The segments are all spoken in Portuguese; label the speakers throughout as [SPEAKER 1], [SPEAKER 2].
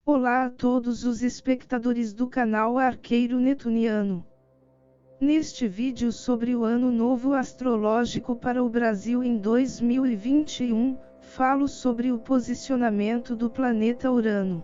[SPEAKER 1] Olá a todos os espectadores do canal Arqueiro Netuniano. Neste vídeo sobre o Ano Novo Astrológico para o Brasil em 2021, falo sobre o posicionamento do planeta Urano.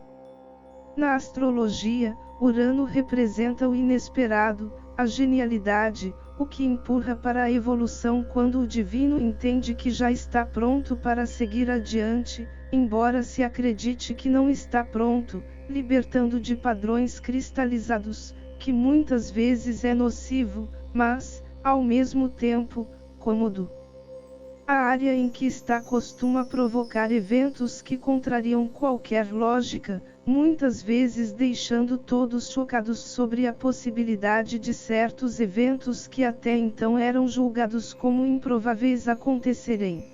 [SPEAKER 1] Na astrologia, Urano representa o inesperado, a genialidade, o que empurra para a evolução quando o divino entende que já está pronto para seguir adiante, embora se acredite que não está pronto, libertando de padrões cristalizados, que muitas vezes é nocivo, mas, ao mesmo tempo, cômodo. A área em que está costuma provocar eventos que contrariam qualquer lógica, muitas vezes deixando todos chocados sobre a possibilidade de certos eventos que até então eram julgados como improváveis acontecerem.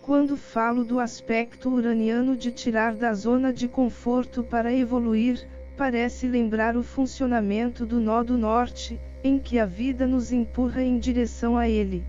[SPEAKER 1] Quando falo do aspecto uraniano de tirar da zona de conforto para evoluir, parece lembrar o funcionamento do nó do norte, em que a vida nos empurra em direção a ele.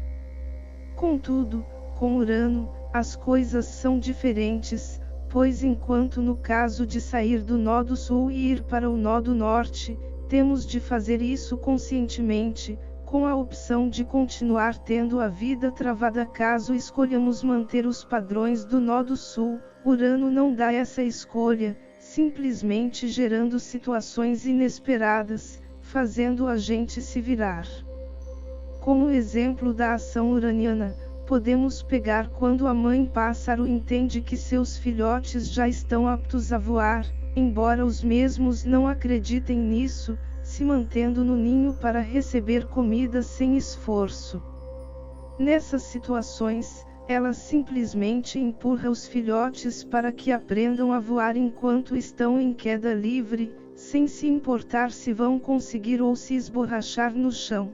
[SPEAKER 1] Contudo, com Urano, as coisas são diferentes, pois enquanto no caso de sair do nó do sul e ir para o nó do norte, temos de fazer isso conscientemente, com a opção de continuar tendo a vida travada caso escolhamos manter os padrões do nó do sul, Urano não dá essa escolha, simplesmente gerando situações inesperadas, fazendo a gente se virar. Como exemplo da ação uraniana, podemos pegar quando a mãe pássaro entende que seus filhotes já estão aptos a voar, embora os mesmos não acreditem nisso, se mantendo no ninho para receber comida sem esforço. Nessas situações, ela simplesmente empurra os filhotes para que aprendam a voar enquanto estão em queda livre, sem se importar se vão conseguir ou se esborrachar no chão.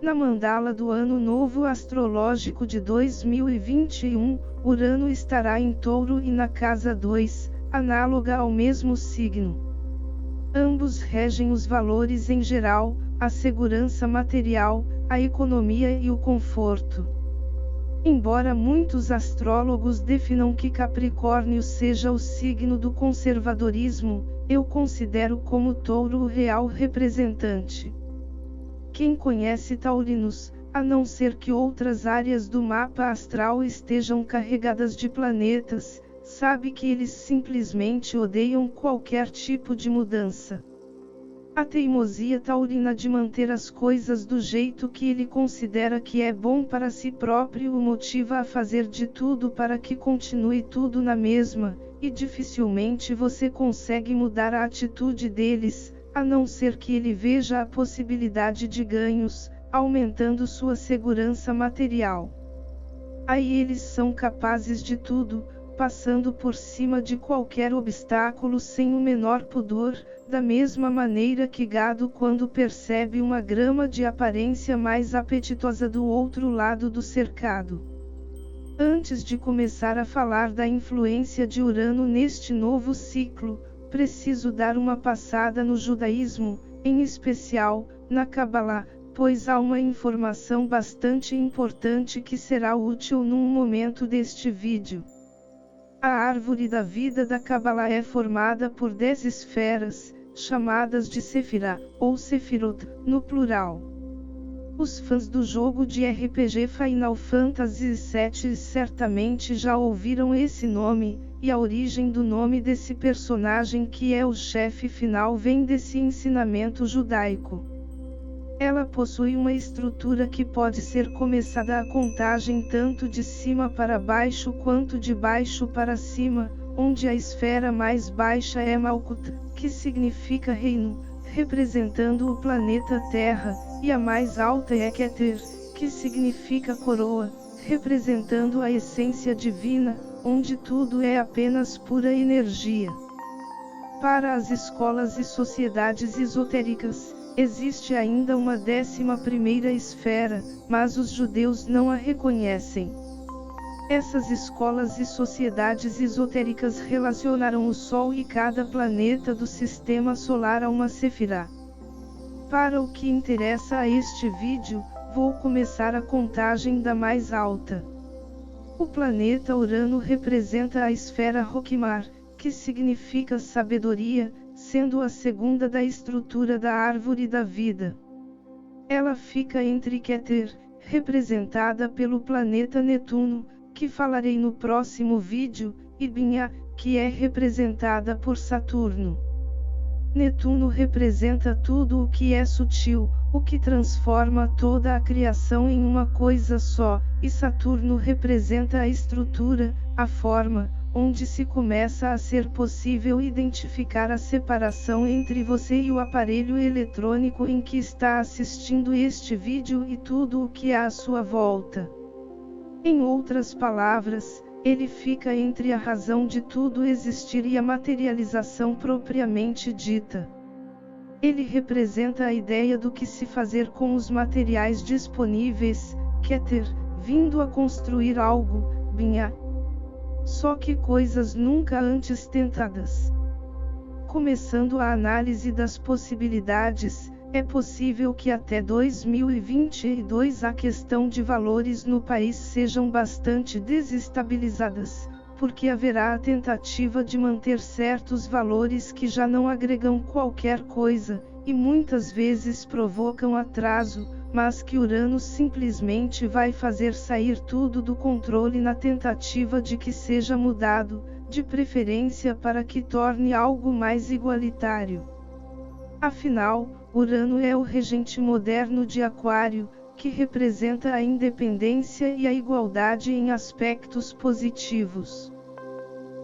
[SPEAKER 1] Na mandala do Ano Novo Astrológico de 2021, Urano estará em Touro e na casa 2, análoga ao mesmo signo. Ambos regem os valores em geral, a segurança material, a economia e o conforto. Embora muitos astrólogos definam que Capricórnio seja o signo do conservadorismo, eu considero como Touro o real representante. Quem conhece taurinos, a não ser que outras áreas do mapa astral estejam carregadas de planetas, sabe que eles simplesmente odeiam qualquer tipo de mudança. A teimosia taurina de manter as coisas do jeito que ele considera que é bom para si próprio o motiva a fazer de tudo para que continue tudo na mesma, e dificilmente você consegue mudar a atitude deles, a não ser que ele veja a possibilidade de ganhos, aumentando sua segurança material. Aí eles são capazes de tudo, passando por cima de qualquer obstáculo sem o menor pudor, da mesma maneira que gado quando percebe uma grama de aparência mais apetitosa do outro lado do cercado. Antes de começar a falar da influência de Urano neste novo ciclo, preciso dar uma passada no judaísmo, em especial, na Kabbalah, pois há uma informação bastante importante que será útil num momento deste vídeo. A árvore da vida da Kabbalah é formada por 10 esferas, chamadas de Sefirah, ou Sefirot, no plural. Os fãs do jogo de RPG Final Fantasy VII certamente já ouviram esse nome, e a origem do nome desse personagem que é o chefe final vem desse ensinamento judaico. Ela possui uma estrutura que pode ser começada a contagem tanto de cima para baixo quanto de baixo para cima, onde a esfera mais baixa é Malkuth, que significa reino, representando o planeta Terra, e a mais alta é Keter, que significa coroa, representando a essência divina, onde tudo é apenas pura energia. Para as escolas e sociedades esotéricas, existe ainda uma 11ª esfera, mas os judeus não a reconhecem. Essas escolas e sociedades esotéricas relacionaram o Sol e cada planeta do Sistema Solar a uma Sefirah. Para o que interessa a este vídeo, vou começar a contagem da mais alta. O planeta Urano representa a esfera Roquimar, que significa sabedoria, sendo a segunda da estrutura da árvore da vida. Ela fica entre Keter, representada pelo planeta Netuno, que falarei no próximo vídeo, e Binha, que é representada por Saturno. Netuno representa tudo o que é sutil, o que transforma toda a criação em uma coisa só, e Saturno representa a estrutura, a forma, onde se começa a ser possível identificar a separação entre você e o aparelho eletrônico em que está assistindo este vídeo e tudo o que há à sua volta. Em outras palavras, ele fica entre a razão de tudo existir e a materialização propriamente dita. Ele representa a ideia do que se fazer com os materiais disponíveis, Keter, vindo a construir algo, Binha. Só que coisas nunca antes tentadas. Começando a análise das possibilidades, é possível que até 2022 a questão de valores no país sejam bastante desestabilizadas, porque haverá a tentativa de manter certos valores que já não agregam qualquer coisa, e muitas vezes provocam atraso, mas que Urano simplesmente vai fazer sair tudo do controle na tentativa de que seja mudado, de preferência para que torne algo mais igualitário. Afinal, Urano é o regente moderno de Aquário, que representa a independência e a igualdade em aspectos positivos.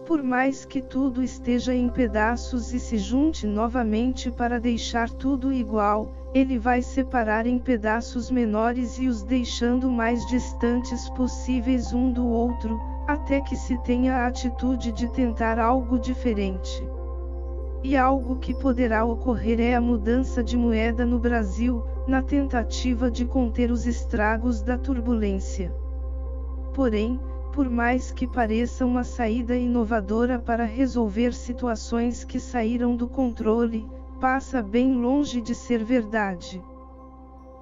[SPEAKER 1] Por mais que tudo esteja em pedaços e se junte novamente para deixar tudo igual, ele vai separar em pedaços menores e os deixando mais distantes possíveis um do outro, até que se tenha a atitude de tentar algo diferente. E algo que poderá ocorrer é a mudança de moeda no Brasil, na tentativa de conter os estragos da turbulência. Porém, por mais que pareça uma saída inovadora para resolver situações que saíram do controle, passa bem longe de ser verdade.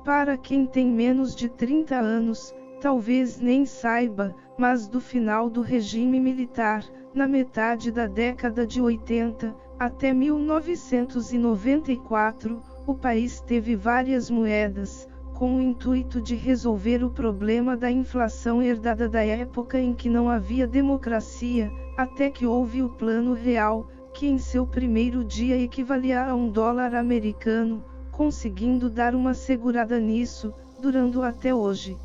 [SPEAKER 1] Para quem tem menos de 30 anos, talvez nem saiba, mas do final do regime militar, na metade da década de 80, até 1994, o país teve várias moedas, com o intuito de resolver o problema da inflação herdada da época em que não havia democracia, até que houve o Plano Real, que em seu primeiro dia equivalia a $1 americano, conseguindo dar uma segurada nisso, durando até hoje.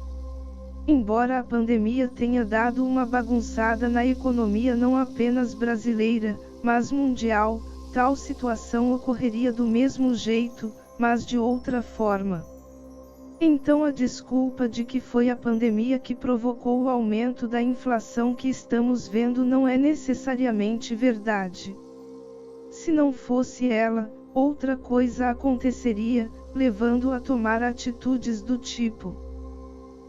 [SPEAKER 1] Embora a pandemia tenha dado uma bagunçada na economia não apenas brasileira, mas mundial, tal situação ocorreria do mesmo jeito, mas de outra forma. Então a desculpa de que foi a pandemia que provocou o aumento da inflação que estamos vendo não é necessariamente verdade. Se não fosse ela, outra coisa aconteceria, levando a tomar atitudes do tipo.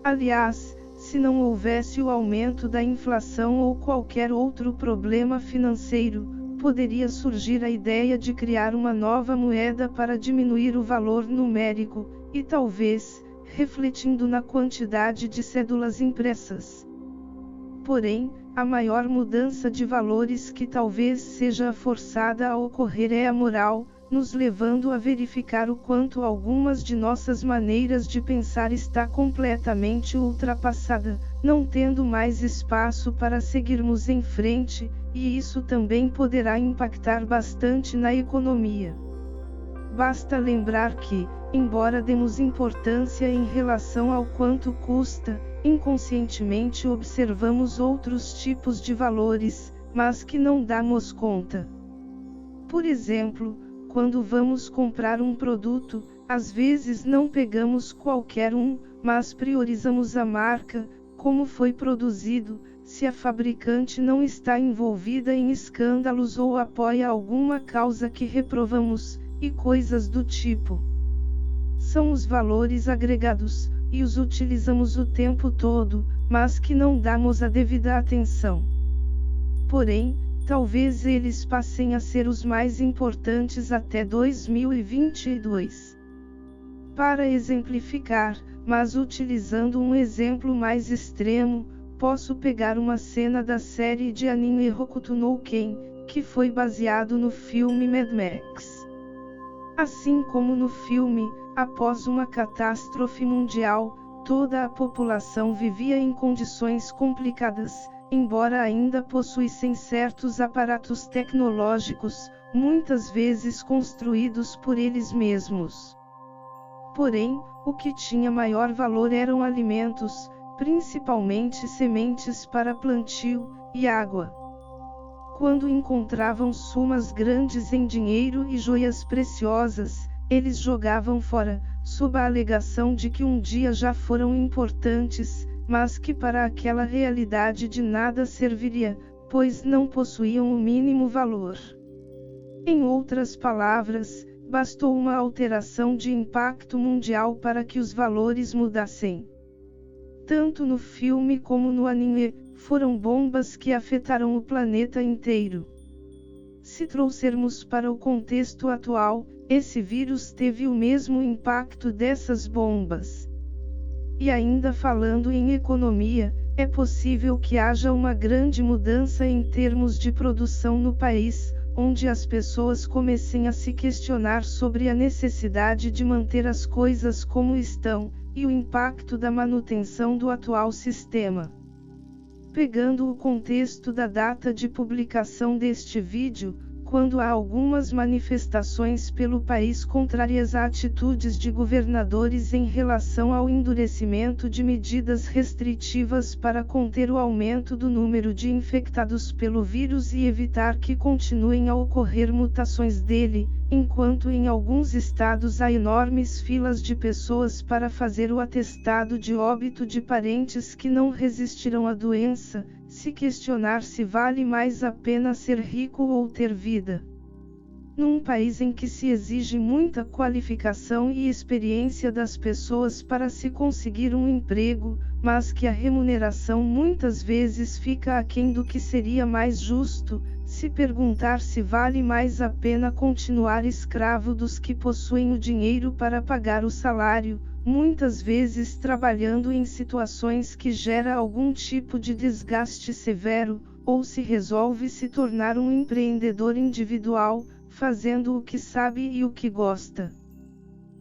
[SPEAKER 1] Aliás, se não houvesse o aumento da inflação ou qualquer outro problema financeiro, poderia surgir a ideia de criar uma nova moeda para diminuir o valor numérico, e talvez, refletindo na quantidade de cédulas impressas. Porém, a maior mudança de valores que talvez seja forçada a ocorrer é a moral, nos levando a verificar o quanto algumas de nossas maneiras de pensar está completamente ultrapassada, não tendo mais espaço para seguirmos em frente, e isso também poderá impactar bastante na economia. Basta lembrar que, embora demos importância em relação ao quanto custa, inconscientemente observamos outros tipos de valores, mas que não damos conta. Por exemplo, quando vamos comprar um produto, às vezes não pegamos qualquer um, mas priorizamos a marca, como foi produzido, se a fabricante não está envolvida em escândalos ou apoia alguma causa que reprovamos, e coisas do tipo. São os valores agregados, e os utilizamos o tempo todo, mas que não damos a devida atenção. Porém, talvez eles passem a ser os mais importantes até 2022. Para exemplificar, mas utilizando um exemplo mais extremo, posso pegar uma cena da série de anime Hokuto no Ken, que foi baseado no filme Mad Max. Assim como no filme, após uma catástrofe mundial, toda a população vivia em condições complicadas, embora ainda possuíssem certos aparatos tecnológicos, muitas vezes construídos por eles mesmos. Porém, o que tinha maior valor eram alimentos, principalmente sementes para plantio, e água. Quando encontravam sumas grandes em dinheiro e joias preciosas, eles jogavam fora, sob a alegação de que um dia já foram importantes, mas que para aquela realidade de nada serviria, pois não possuíam o mínimo valor. Em outras palavras, bastou uma alteração de impacto mundial para que os valores mudassem. Tanto no filme como no anime, foram bombas que afetaram o planeta inteiro. Se trouxermos para o contexto atual, esse vírus teve o mesmo impacto dessas bombas. E ainda falando em economia, é possível que haja uma grande mudança em termos de produção no país, onde as pessoas comecem a se questionar sobre a necessidade de manter as coisas como estão, e o impacto da manutenção do atual sistema. Pegando o contexto da data de publicação deste vídeo, quando há algumas manifestações pelo país contrárias a atitudes de governadores em relação ao endurecimento de medidas restritivas para conter o aumento do número de infectados pelo vírus e evitar que continuem a ocorrer mutações dele, enquanto em alguns estados há enormes filas de pessoas para fazer o atestado de óbito de parentes que não resistirão à doença, se questionar se vale mais a pena ser rico ou ter vida. Num país em que se exige muita qualificação e experiência das pessoas para se conseguir um emprego, mas que a remuneração muitas vezes fica aquém do que seria mais justo, se perguntar se vale mais a pena continuar escravo dos que possuem o dinheiro para pagar o salário, muitas vezes trabalhando em situações que gera algum tipo de desgaste severo, ou se resolve se tornar um empreendedor individual, fazendo o que sabe e o que gosta.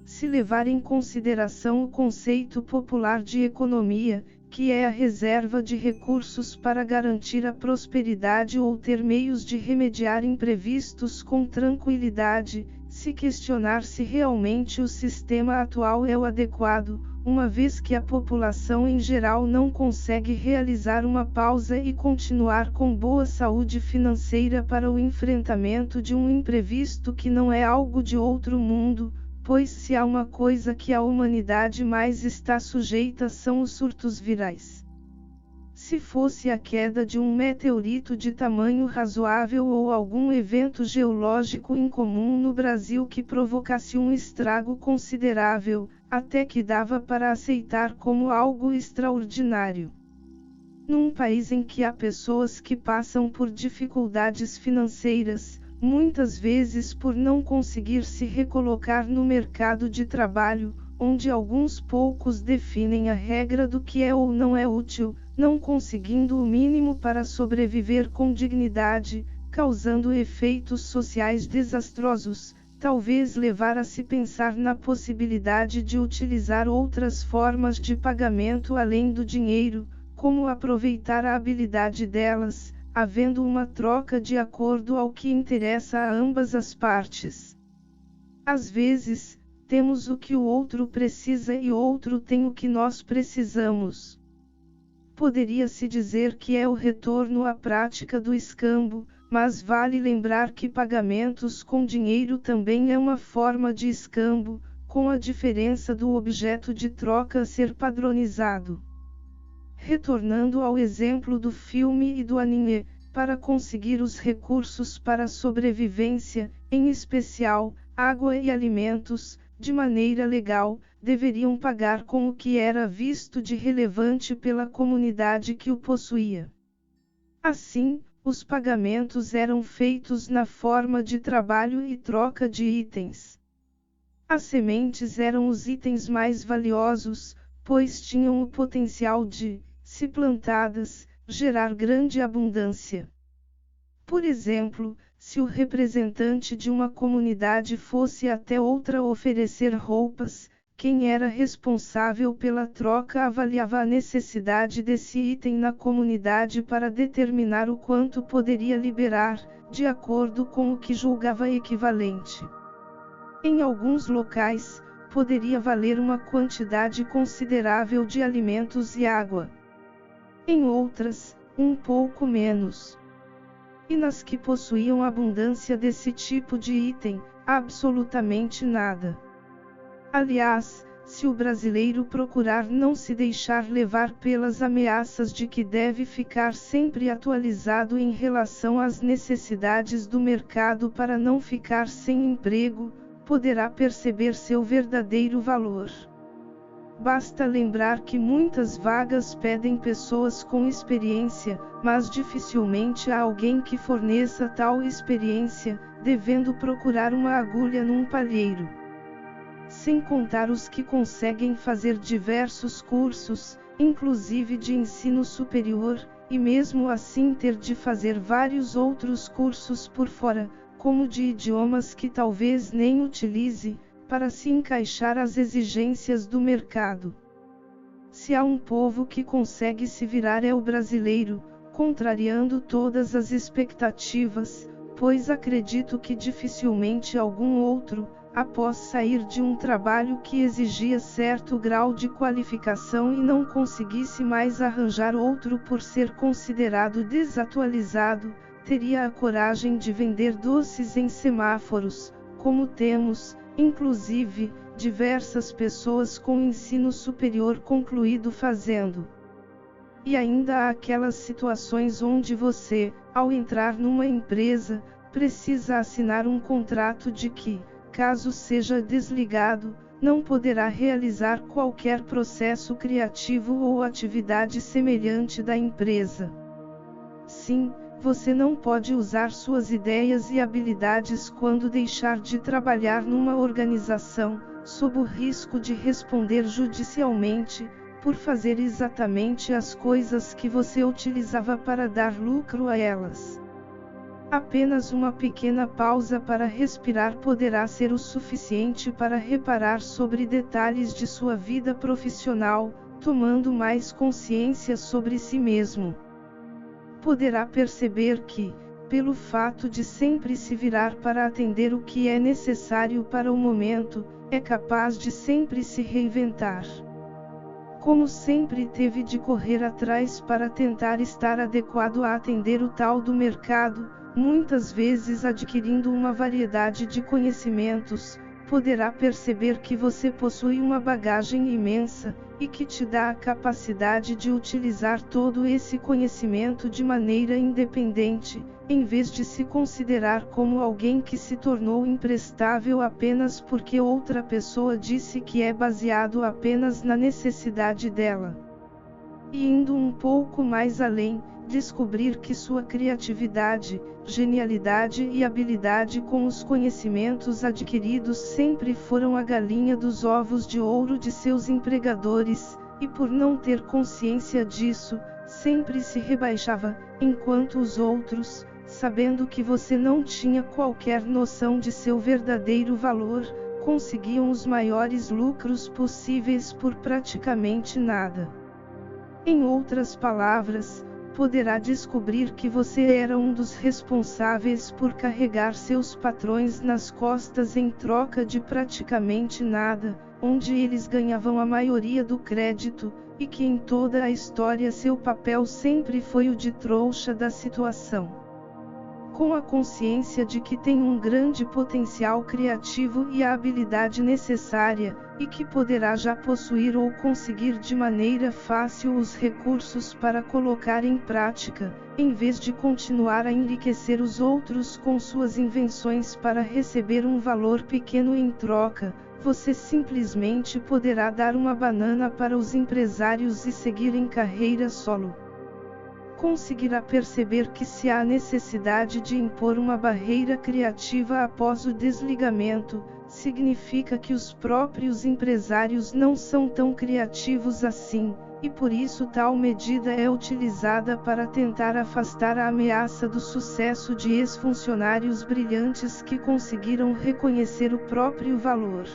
[SPEAKER 1] Se levar em consideração o conceito popular de economia, que é a reserva de recursos para garantir a prosperidade ou ter meios de remediar imprevistos com tranquilidade, se questionar se realmente o sistema atual é o adequado, uma vez que a população em geral não consegue realizar uma pausa e continuar com boa saúde financeira para o enfrentamento de um imprevisto que não é algo de outro mundo, pois se há uma coisa que a humanidade mais está sujeita são os surtos virais. Se fosse a queda de um meteorito de tamanho razoável ou algum evento geológico incomum no Brasil que provocasse um estrago considerável, até que dava para aceitar como algo extraordinário. Num país em que há pessoas que passam por dificuldades financeiras, muitas vezes por não conseguir se recolocar no mercado de trabalho, onde alguns poucos definem a regra do que é ou não é útil, não conseguindo o mínimo para sobreviver com dignidade, causando efeitos sociais desastrosos, talvez levar a se pensar na possibilidade de utilizar outras formas de pagamento além do dinheiro, como aproveitar a habilidade delas, havendo uma troca de acordo ao que interessa a ambas as partes. Às vezes, temos o que o outro precisa e o outro tem o que nós precisamos. Poderia-se dizer que é o retorno à prática do escambo, mas vale lembrar que pagamentos com dinheiro também é uma forma de escambo, com a diferença do objeto de troca ser padronizado. Retornando ao exemplo do filme e do anime, para conseguir os recursos para a sobrevivência, em especial, água e alimentos, de maneira legal, deveriam pagar com o que era visto de relevante pela comunidade que o possuía. Assim, os pagamentos eram feitos na forma de trabalho e troca de itens. As sementes eram os itens mais valiosos, pois tinham o potencial de, se plantadas, gerar grande abundância. Por exemplo, se o representante de uma comunidade fosse até outra oferecer roupas, quem era responsável pela troca avaliava a necessidade desse item na comunidade para determinar o quanto poderia liberar, de acordo com o que julgava equivalente. Em alguns locais, poderia valer uma quantidade considerável de alimentos e água. Em outras, um pouco menos. E nas que possuíam abundância desse tipo de item, absolutamente nada. Aliás, se o brasileiro procurar não se deixar levar pelas ameaças de que deve ficar sempre atualizado em relação às necessidades do mercado para não ficar sem emprego, poderá perceber seu verdadeiro valor. Basta lembrar que muitas vagas pedem pessoas com experiência, mas dificilmente há alguém que forneça tal experiência, devendo procurar uma agulha num palheiro. Sem contar os que conseguem fazer diversos cursos, inclusive de ensino superior, e mesmo assim ter de fazer vários outros cursos por fora, como de idiomas que talvez nem utilize, para se encaixar às exigências do mercado. Se há um povo que consegue se virar é o brasileiro, contrariando todas as expectativas, pois acredito que dificilmente algum outro, após sair de um trabalho que exigia certo grau de qualificação e não conseguisse mais arranjar outro por ser considerado desatualizado, teria a coragem de vender doces em semáforos, como temos, inclusive, diversas pessoas com ensino superior concluído fazendo. E ainda há aquelas situações onde você, ao entrar numa empresa, precisa assinar um contrato de que, caso seja desligado, não poderá realizar qualquer processo criativo ou atividade semelhante da empresa. Sim, você não pode usar suas ideias e habilidades quando deixar de trabalhar numa organização, sob o risco de responder judicialmente, por fazer exatamente as coisas que você utilizava para dar lucro a elas. Apenas uma pequena pausa para respirar poderá ser o suficiente para reparar sobre detalhes de sua vida profissional, tomando mais consciência sobre si mesmo. Poderá perceber que, pelo fato de sempre se virar para atender o que é necessário para o momento, é capaz de sempre se reinventar. Como sempre teve de correr atrás para tentar estar adequado a atender o tal do mercado, muitas vezes adquirindo uma variedade de conhecimentos, poderá perceber que você possui uma bagagem imensa, e que te dá a capacidade de utilizar todo esse conhecimento de maneira independente, em vez de se considerar como alguém que se tornou imprestável apenas porque outra pessoa disse que é baseado apenas na necessidade dela. E indo um pouco mais além, descobrir que sua criatividade, genialidade e habilidade com os conhecimentos adquiridos sempre foram a galinha dos ovos de ouro de seus empregadores, e por não ter consciência disso, sempre se rebaixava, enquanto os outros, sabendo que você não tinha qualquer noção de seu verdadeiro valor, conseguiam os maiores lucros possíveis por praticamente nada. Em outras palavras, poderá descobrir que você era um dos responsáveis por carregar seus patrões nas costas em troca de praticamente nada, onde eles ganhavam a maioria do crédito, e que em toda a história seu papel sempre foi o de trouxa da situação. Com a consciência de que tem um grande potencial criativo e a habilidade necessária, e que poderá já possuir ou conseguir de maneira fácil os recursos para colocar em prática, em vez de continuar a enriquecer os outros com suas invenções para receber um valor pequeno em troca, você simplesmente poderá dar uma banana para os empresários e seguir em carreira solo. Conseguirá perceber que se há necessidade de impor uma barreira criativa após o desligamento, significa que os próprios empresários não são tão criativos assim, e por isso tal medida é utilizada para tentar afastar a ameaça do sucesso de ex-funcionários brilhantes que conseguiram reconhecer o próprio valor.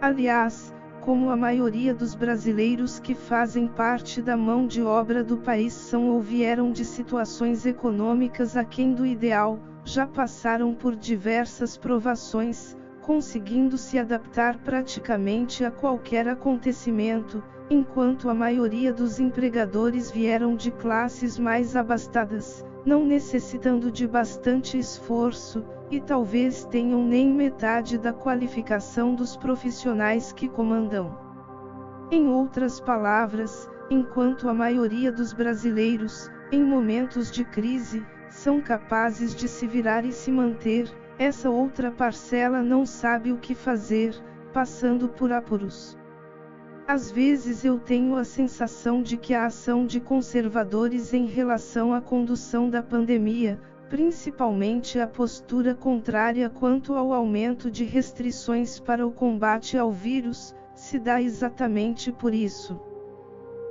[SPEAKER 1] Aliás, como a maioria dos brasileiros que fazem parte da mão de obra do país são ou vieram de situações econômicas aquém do ideal, já passaram por diversas provações, conseguindo se adaptar praticamente a qualquer acontecimento, enquanto a maioria dos empregadores vieram de classes mais abastadas, não necessitando de bastante esforço, e talvez tenham nem metade da qualificação dos profissionais que comandam. Em outras palavras, enquanto a maioria dos brasileiros, em momentos de crise, são capazes de se virar e se manter, essa outra parcela não sabe o que fazer, passando por apuros. Às vezes eu tenho a sensação de que a ação de conservadores em relação à condução da pandemia, principalmente a postura contrária quanto ao aumento de restrições para o combate ao vírus, se dá exatamente por isso.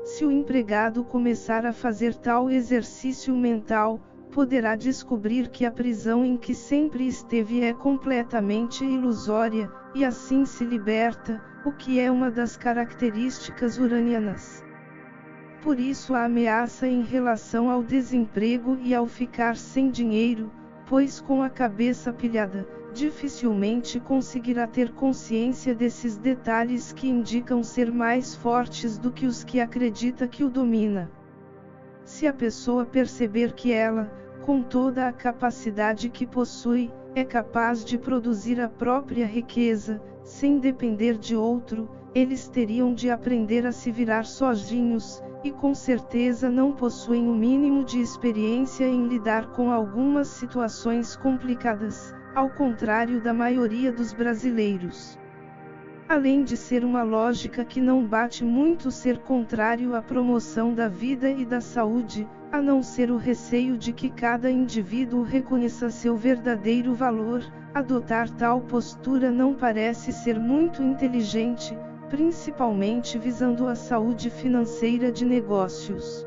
[SPEAKER 1] Se o empregado começar a fazer tal exercício mental, poderá descobrir que a prisão em que sempre esteve é completamente ilusória, e assim se liberta, o que é uma das características uranianas. Por isso a ameaça em relação ao desemprego e ao ficar sem dinheiro, pois com a cabeça pilhada, dificilmente conseguirá ter consciência desses detalhes que indicam ser mais fortes do que os que acredita que o domina. Se a pessoa perceber que ela, com toda a capacidade que possui, é capaz de produzir a própria riqueza, sem depender de outro, eles teriam de aprender a se virar sozinhos, e com certeza não possuem o mínimo de experiência em lidar com algumas situações complicadas, ao contrário da maioria dos brasileiros. Além de ser uma lógica que não bate muito ser contrário à promoção da vida e da saúde, a não ser o receio de que cada indivíduo reconheça seu verdadeiro valor, adotar tal postura não parece ser muito inteligente, principalmente visando a saúde financeira de negócios.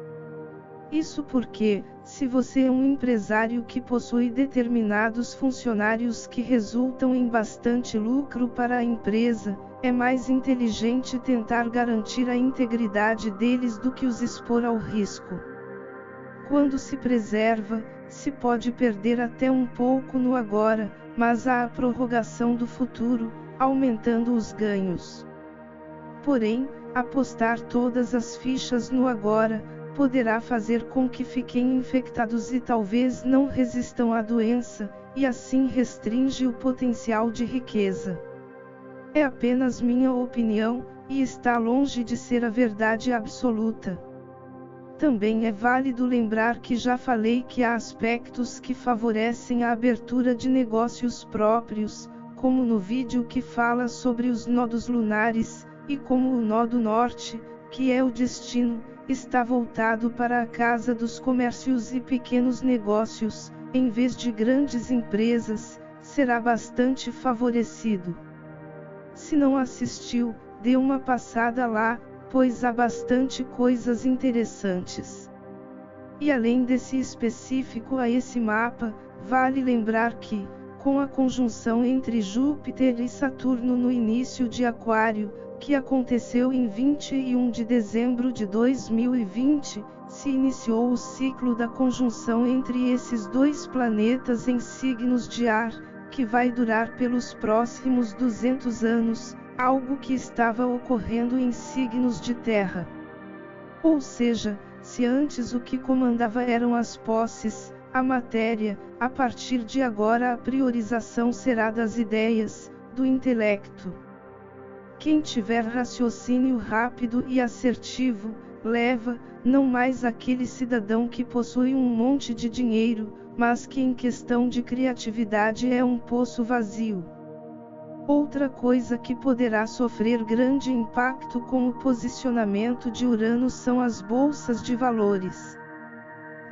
[SPEAKER 1] Isso porque, se você é um empresário que possui determinados funcionários que resultam em bastante lucro para a empresa, é mais inteligente tentar garantir a integridade deles do que os expor ao risco. Quando se preserva, se pode perder até um pouco no agora, mas há a prorrogação do futuro, aumentando os ganhos. Porém, apostar todas as fichas no agora, poderá fazer com que fiquem infectados e talvez não resistam à doença, e assim restringe o potencial de riqueza. É apenas minha opinião, e está longe de ser a verdade absoluta. Também é válido lembrar que já falei que há aspectos que favorecem a abertura de negócios próprios, como no vídeo que fala sobre os nodos lunares, e como o nó do norte, que é o destino, está voltado para a casa dos comércios e pequenos negócios, em vez de grandes empresas, será bastante favorecido. Se não assistiu, dê uma passada lá, pois há bastante coisas interessantes. E além desse específico a esse mapa, vale lembrar que, com a conjunção entre Júpiter e Saturno no início de Aquário, que aconteceu em 21 de dezembro de 2020, se iniciou o ciclo da conjunção entre esses dois planetas em signos de ar, que vai durar pelos próximos 200 anos, algo que estava ocorrendo em signos de terra. Ou seja, se antes o que comandava eram as posses, a matéria, a partir de agora a priorização será das ideias, do intelecto. Quem tiver raciocínio rápido e assertivo, leva, não mais aquele cidadão que possui um monte de dinheiro, mas que em questão de criatividade é um poço vazio. Outra coisa que poderá sofrer grande impacto com o posicionamento de Urano são as bolsas de valores.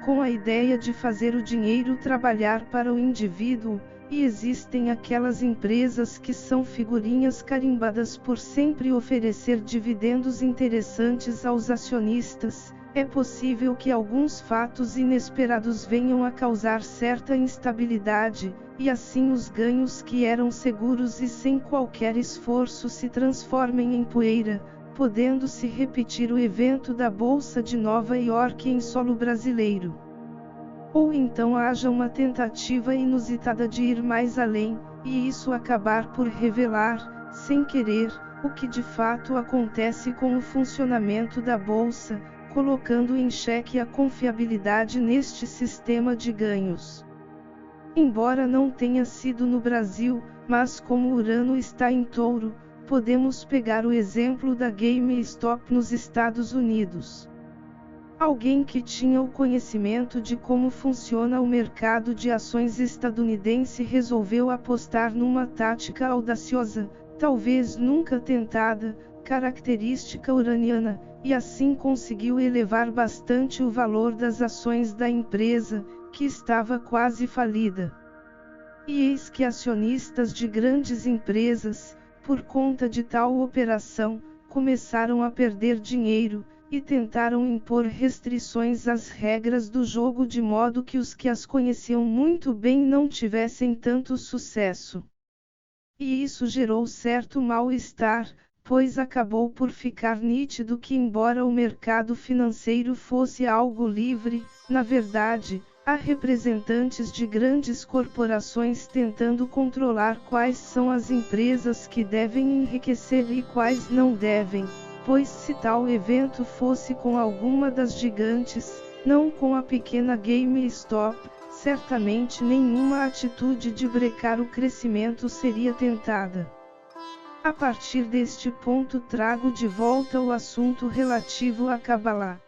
[SPEAKER 1] Com a ideia de fazer o dinheiro trabalhar para o indivíduo, E existem aquelas empresas que são figurinhas carimbadas por sempre oferecer dividendos interessantes aos acionistas. É possível que alguns fatos inesperados venham a causar certa instabilidade, e assim os ganhos que eram seguros e sem qualquer esforço se transformem em poeira, podendo-se repetir o evento da Bolsa de Nova York em solo brasileiro. Ou então haja uma tentativa inusitada de ir mais além, e isso acabar por revelar, sem querer, o que de fato acontece com o funcionamento da Bolsa, colocando em xeque a confiabilidade neste sistema de ganhos. Embora não tenha sido no Brasil, mas como Urano está em Touro, podemos pegar o exemplo da GameStop nos Estados Unidos. Alguém que tinha o conhecimento de como funciona o mercado de ações estadunidense resolveu apostar numa tática audaciosa, talvez nunca tentada, característica uraniana, e assim conseguiu elevar bastante o valor das ações da empresa, que estava quase falida. E eis que acionistas de grandes empresas, por conta de tal operação, começaram a perder dinheiro, e tentaram impor restrições às regras do jogo de modo que os que as conheciam muito bem não tivessem tanto sucesso. E isso gerou certo mal-estar, pois acabou por ficar nítido que embora o mercado financeiro fosse algo livre, na verdade, há representantes de grandes corporações tentando controlar quais são as empresas que devem enriquecer e quais não devem. Pois se tal evento fosse com alguma das gigantes, não com a pequena GameStop, certamente nenhuma atitude de brecar o crescimento seria tentada. A partir deste ponto trago de volta o assunto relativo a Kabbalah.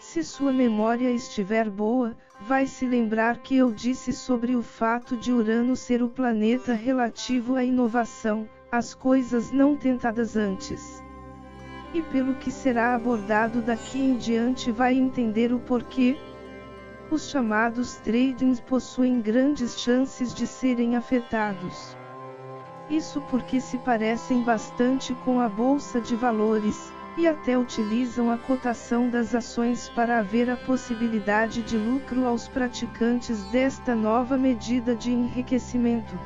[SPEAKER 1] Se sua memória estiver boa, vai se lembrar que eu disse sobre o fato de Urano ser o planeta relativo à inovação, as coisas não tentadas antes. E pelo que será abordado daqui em diante vai entender o porquê. Os chamados tradings possuem grandes chances de serem afetados. Isso porque se parecem bastante com a bolsa de valores, e até utilizam a cotação das ações para haver a possibilidade de lucro aos praticantes desta nova medida de enriquecimento.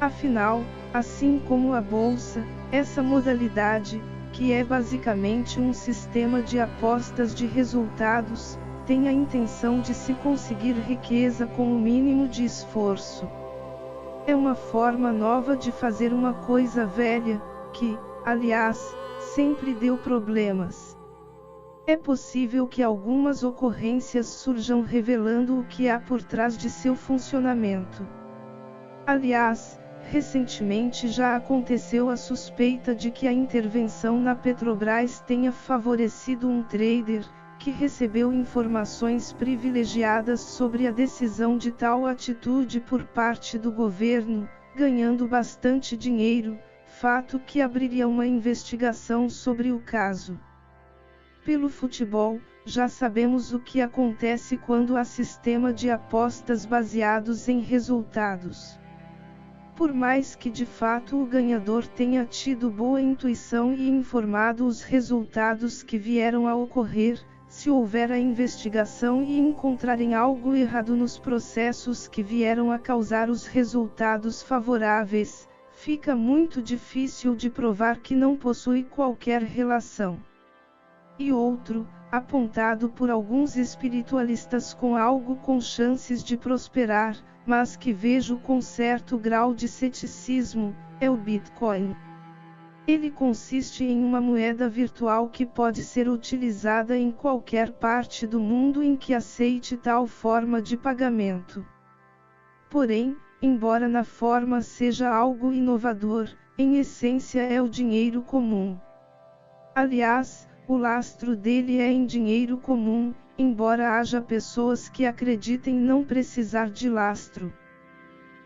[SPEAKER 1] Afinal, assim como a bolsa, essa modalidade, que é basicamente um sistema de apostas de resultados, tem a intenção de se conseguir riqueza com o mínimo de esforço. É uma forma nova de fazer uma coisa velha, que, aliás, sempre deu problemas. É possível que algumas ocorrências surjam revelando o que há por trás de seu funcionamento. Aliás, recentemente já aconteceu a suspeita de que a intervenção na Petrobras tenha favorecido um trader, que recebeu informações privilegiadas sobre a decisão de tal atitude por parte do governo, ganhando bastante dinheiro, fato que abriria uma investigação sobre o caso. Pelo futebol, já sabemos o que acontece quando há sistema de apostas baseados em resultados. Por mais que de fato o ganhador tenha tido boa intuição e informado os resultados que vieram a ocorrer, se houver a investigação e encontrarem algo errado nos processos que vieram a causar os resultados favoráveis, fica muito difícil de provar que não possui qualquer relação. E outro, apontado por alguns espiritualistas com algo com chances de prosperar, mas que vejo com certo grau de ceticismo, é o Bitcoin. Ele consiste em uma moeda virtual que pode ser utilizada em qualquer parte do mundo em que aceite tal forma de pagamento. Porém, embora na forma seja algo inovador, em essência é o dinheiro comum. Aliás, o lastro dele é em dinheiro comum, embora haja pessoas que acreditem não precisar de lastro.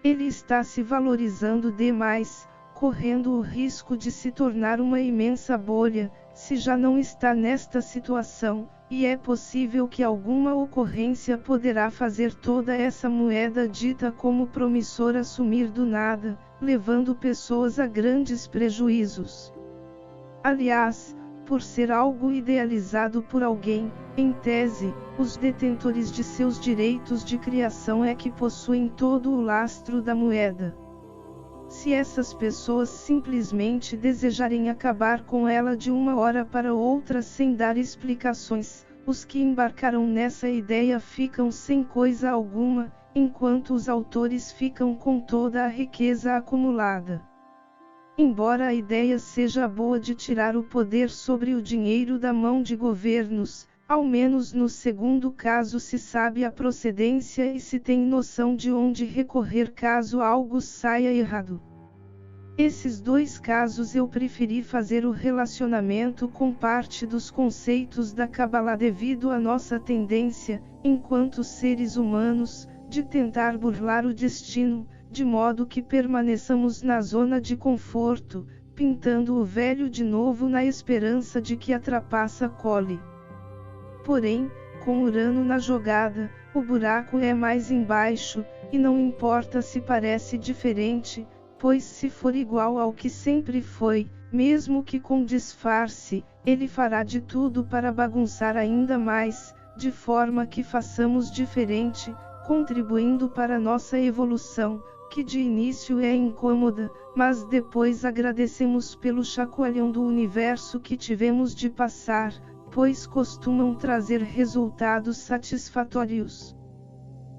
[SPEAKER 1] Ele está se valorizando demais, correndo o risco de se tornar uma imensa bolha, se já não está nesta situação, e é possível que alguma ocorrência poderá fazer toda essa moeda dita como promissora sumir do nada, levando pessoas a grandes prejuízos. Aliás, por ser algo idealizado por alguém, em tese, os detentores de seus direitos de criação é que possuem todo o lastro da moeda. Se essas pessoas simplesmente desejarem acabar com ela de uma hora para outra sem dar explicações, os que embarcaram nessa ideia ficam sem coisa alguma, enquanto os autores ficam com toda a riqueza acumulada. Embora a ideia seja boa de tirar o poder sobre o dinheiro da mão de governos, ao menos no segundo caso se sabe a procedência e se tem noção de onde recorrer caso algo saia errado. Esses dois casos eu preferi fazer o relacionamento com parte dos conceitos da Kabbalah devido à nossa tendência, enquanto seres humanos, de tentar burlar o destino, de modo que permaneçamos na zona de conforto, pintando o velho de novo na esperança de que a trapaça cole. Porém, com Urano na jogada, o buraco é mais embaixo, e não importa se parece diferente, pois se for igual ao que sempre foi, mesmo que com disfarce, ele fará de tudo para bagunçar ainda mais, de forma que façamos diferente, contribuindo para nossa evolução, que de início é incômoda, mas depois agradecemos pelo chacoalhão do universo que tivemos de passar, pois costumam trazer resultados satisfatórios.